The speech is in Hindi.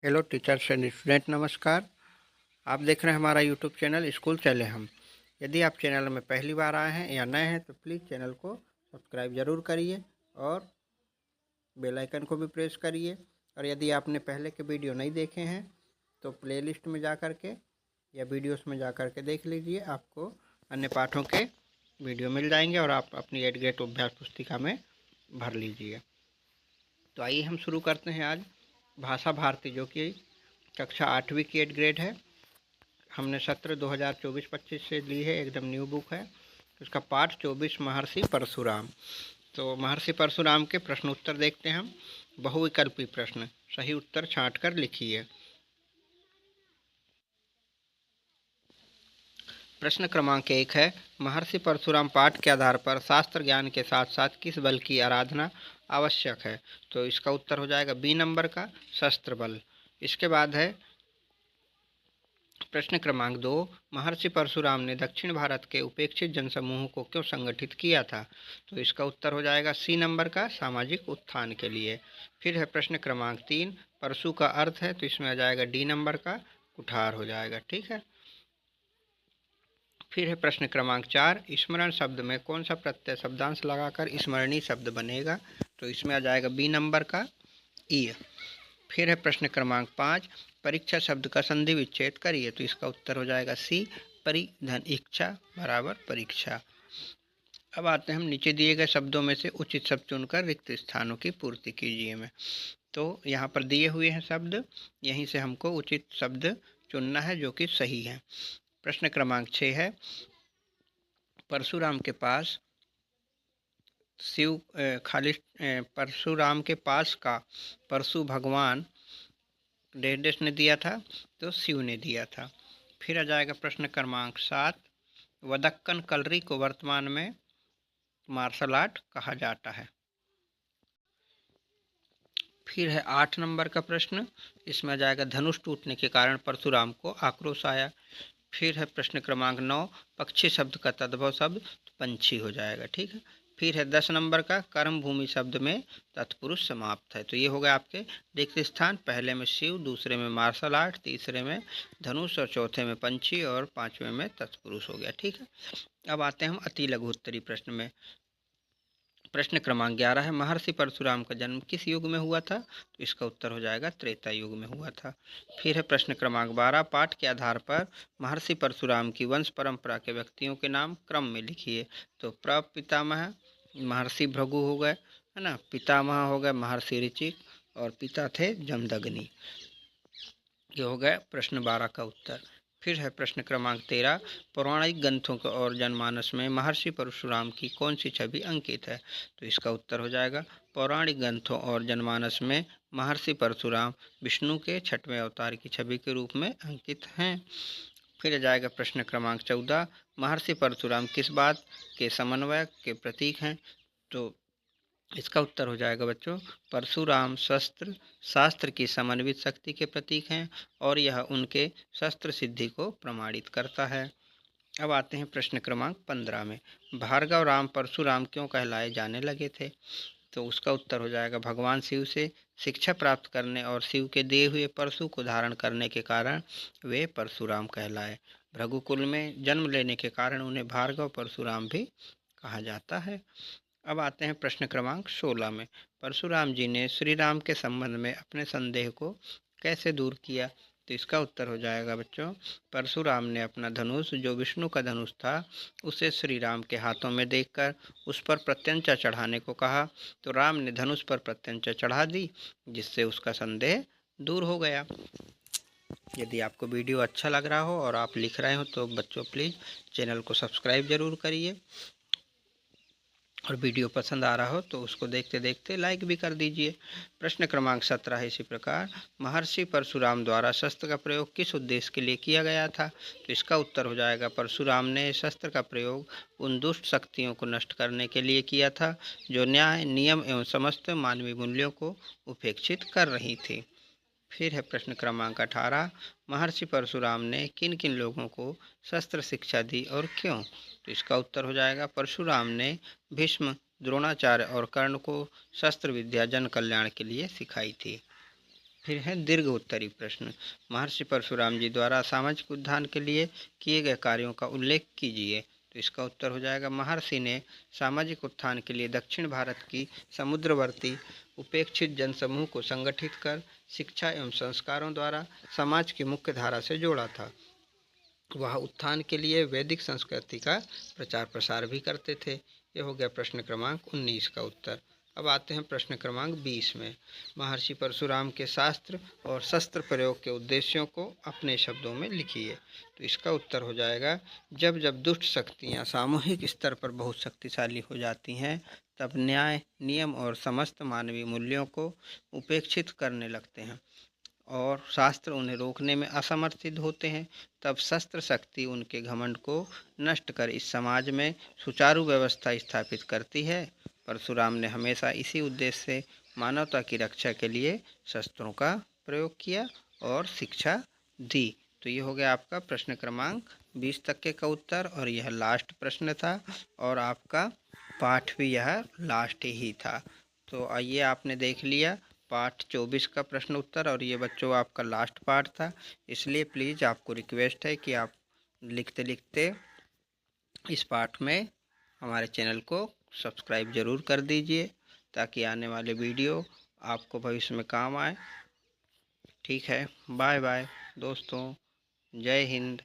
हेलो टीचर्स एंड स्टूडेंट, नमस्कार। आप देख रहे हैं हमारा यूट्यूब चैनल स्कूल चले हम। यदि आप चैनल में पहली बार आए हैं या नए हैं तो प्लीज़ चैनल को सब्सक्राइब ज़रूर करिए और बेल आइकन को भी प्रेस करिए। और यदि आपने पहले के वीडियो नहीं देखे हैं तो प्लेलिस्ट में जा कर के या वीडियोस में जा कर के देख लीजिए, आपको अन्य पाठों के वीडियो मिल जाएंगे और आप अपनी 8 ग्रेड अभ्यास पुस्तिका में भर लीजिए। तो आइए हम शुरू करते हैं आज भाषा भारती, जो कि कक्षा 8वीं की 8 ग्रेड है। हमने सत्र 2024-25 से ली है, एकदम न्यू बुक है। उसका पाठ 24 महर्षि परशुराम। तो महर्षि परशुराम के प्रश्न उत्तर देखते हैं हम। बहुविकल्पी प्रश्न, सही उत्तर छांट कर लिखिए। प्रश्न क्रमांक 1 है, महर्षि परशुराम पाठ के आधार पर शास्त्र ज्ञान के साथ साथ किस बल की आराधना आवश्यक है? तो इसका उत्तर हो जाएगा बी नंबर का, शस्त्र बल। इसके बाद है प्रश्न क्रमांक 2, महर्षि परशुराम ने दक्षिण भारत के उपेक्षित जनसमूह को क्यों संगठित किया था? तो इसका उत्तर हो जाएगा सी नंबर का, सामाजिक उत्थान के लिए। फिर है प्रश्न क्रमांक 3, परशु का अर्थ है, तो इसमें आ जाएगा डी नंबर का, कुठार हो जाएगा। ठीक है। फिर है प्रश्न क्रमांक 4, स्मरण शब्द में कौन सा प्रत्यय शब्दांश लगाकर स्मरणीय शब्द बनेगा? तो इसमें आ जाएगा बी नंबर का, ई। फिर है प्रश्न क्रमांक 5, परीक्षा शब्द का संधि विच्छेद करिए। तो इसका उत्तर हो जाएगा सी, परिधन इच्छा बराबर परीक्षा। अब आते हैं हम नीचे दिए गए शब्दों में से उचित शब्द चुनकर रिक्त स्थानों की पूर्ति कीजिए में। तो यहाँ पर दिए हुए हैं शब्द, यहीं से हमको उचित शब्द चुनना है जो कि सही है। प्रश्न क्रमांक 6 है, परशुराम के पास परशुराम के पास का परशु भगवान डेश ने दिया था, तो शिव ने दिया था। फिर आ जाएगा प्रश्न क्रमांक 7, वदक्कन कलरी को वर्तमान में मार्शल आर्ट कहा जाता है। फिर है 8 नंबर का प्रश्न, इसमें आ जाएगा धनुष टूटने के कारण परशुराम को आक्रोश आया। फिर है प्रश्न क्रमांक 9, पक्षी शब्द का तद्भव शब्द पंछी हो जाएगा। ठीक है। फिर है 10 नंबर का, कर्म भूमि शब्द में तत्पुरुष समाप्त है। तो ये हो गया आपके रिक्त स्थान। पहले में शिव, दूसरे में मार्शल आर्ट, तीसरे में धनुष और चौथे में पंछी और पांचवें में तत्पुरुष हो गया। ठीक है। अब आते हैं हम अति लघु उत्तरी प्रश्न में। प्रश्न क्रमांक 11 है, महर्षि परशुराम का जन्म किस युग में हुआ था? तो इसका उत्तर हो जाएगा त्रेता युग में हुआ था। फिर है प्रश्न क्रमांक 12, पाठ के आधार पर महर्षि परशुराम की वंश परंपरा के व्यक्तियों के नाम क्रम में लिखिए। तो प्रपितामह महर्षि भृगु हो गए, है ना, पितामह हो गए महर्षि ऋचिक और पिता थे जमदग्नि। ये हो गया प्रश्न 12 का उत्तर। फिर है प्रश्न क्रमांक 13, पौराणिक ग्रंथों और जनमानस में महर्षि परशुराम की कौन सी छवि अंकित है? तो इसका उत्तर हो जाएगा पौराणिक ग्रंथों और जनमानस में महर्षि परशुराम विष्णु के 6वें अवतार की छवि के रूप में अंकित हैं। फिर जाएगा प्रश्न क्रमांक 14, महर्षि परशुराम किस बात के समन्वय के प्रतीक हैं? तो इसका उत्तर हो जाएगा बच्चों, परशुराम शस्त्र शास्त्र की समन्वित शक्ति के प्रतीक हैं और यह उनके शस्त्र सिद्धि को प्रमाणित करता है। अब आते हैं प्रश्न क्रमांक 15 में, भार्गव राम परशुराम क्यों कहलाए जाने लगे थे? तो उसका उत्तर हो जाएगा भगवान शिव से शिक्षा प्राप्त करने और शिव के दिए हुए परशु को धारण करने के कारण वे परशुराम कहलाए। भृगुकुल में जन्म लेने के कारण उन्हें भार्गव परशुराम भी कहा जाता है। अब आते हैं प्रश्न क्रमांक 16 में, परशुराम जी ने श्री राम के संबंध में अपने संदेह को कैसे दूर किया? तो इसका उत्तर हो जाएगा बच्चों, परशुराम ने अपना धनुष जो विष्णु का धनुष था उसे श्री राम के हाथों में देखकर उस पर प्रत्यंचा चढ़ाने को कहा। तो राम ने धनुष पर प्रत्यंचा चढ़ा दी, जिससे उसका संदेह दूर हो गया। यदि आपको वीडियो अच्छा लग रहा हो और आप लिख रहे हो तो बच्चों प्लीज़ चैनल को सब्सक्राइब ज़रूर करिए और वीडियो पसंद आ रहा हो तो उसको देखते देखते लाइक भी कर दीजिए। प्रश्न क्रमांक 17 है इसी प्रकार, महर्षि परशुराम द्वारा शस्त्र का प्रयोग किस उद्देश्य के लिए किया गया था? तो इसका उत्तर हो जाएगा परशुराम ने शस्त्र का प्रयोग उन दुष्ट शक्तियों को नष्ट करने के लिए किया था जो न्याय, नियम एवं समस्त मानवीय मूल्यों को उपेक्षित कर रही थी। फिर है प्रश्न क्रमांक 18, महर्षि परशुराम ने किन किन लोगों को शस्त्र शिक्षा दी और क्यों? तो इसका उत्तर हो जाएगा परशुराम ने भीष्म, द्रोणाचार्य और कर्ण को शस्त्र विद्या जन कल्याण के लिए सिखाई थी। फिर है दीर्घ उत्तरी प्रश्न। महर्षि परशुराम जी द्वारा सामाजिक उत्थान के लिए किए गए कार्यों का उल्लेख कीजिए। तो इसका उत्तर हो जाएगा, महर्षि ने सामाजिक उत्थान के लिए दक्षिण भारत की समुद्रवर्ती उपेक्षित जनसमूह को संगठित कर शिक्षा एवं संस्कारों द्वारा समाज की मुख्य धारा से जोड़ा था। वह उत्थान के लिए वैदिक संस्कृति का प्रचार प्रसार भी करते थे। ये हो गया प्रश्न क्रमांक 19 का उत्तर। अब आते हैं प्रश्न क्रमांक 20 में। महर्षि परशुराम के शास्त्र और शस्त्र प्रयोग के उद्देश्यों को अपने शब्दों में लिखिए। तो इसका उत्तर हो जाएगा, जब जब दुष्ट शक्तियाँ सामूहिक स्तर पर बहुत शक्तिशाली हो जाती हैं, तब न्याय, नियम और समस्त मानवीय मूल्यों को उपेक्षित करने लगते हैं और शास्त्र उन्हें रोकने में असमर्थ सिद्ध होते हैं, तब शस्त्र शक्ति उनके घमंड को नष्ट कर इस समाज में सुचारू व्यवस्था स्थापित करती है। परशुराम ने हमेशा इसी उद्देश्य से मानवता की रक्षा के लिए शस्त्रों का प्रयोग किया और शिक्षा दी। तो ये हो गया आपका प्रश्न क्रमांक 20 तक के का उत्तर, और यह लास्ट प्रश्न था और आपका पाठ भी यह लास्ट ही था। तो आइए, आपने देख लिया पाठ 24 का प्रश्न उत्तर, और ये बच्चों आपका लास्ट पार्ट था। इसलिए प्लीज़ आपको रिक्वेस्ट है कि आप लिखते लिखते इस पाठ में हमारे चैनल को सब्सक्राइब ज़रूर कर दीजिए, ताकि आने वाले वीडियो आपको भविष्य में काम आए। ठीक है, बाय बाय दोस्तों, जय हिंद।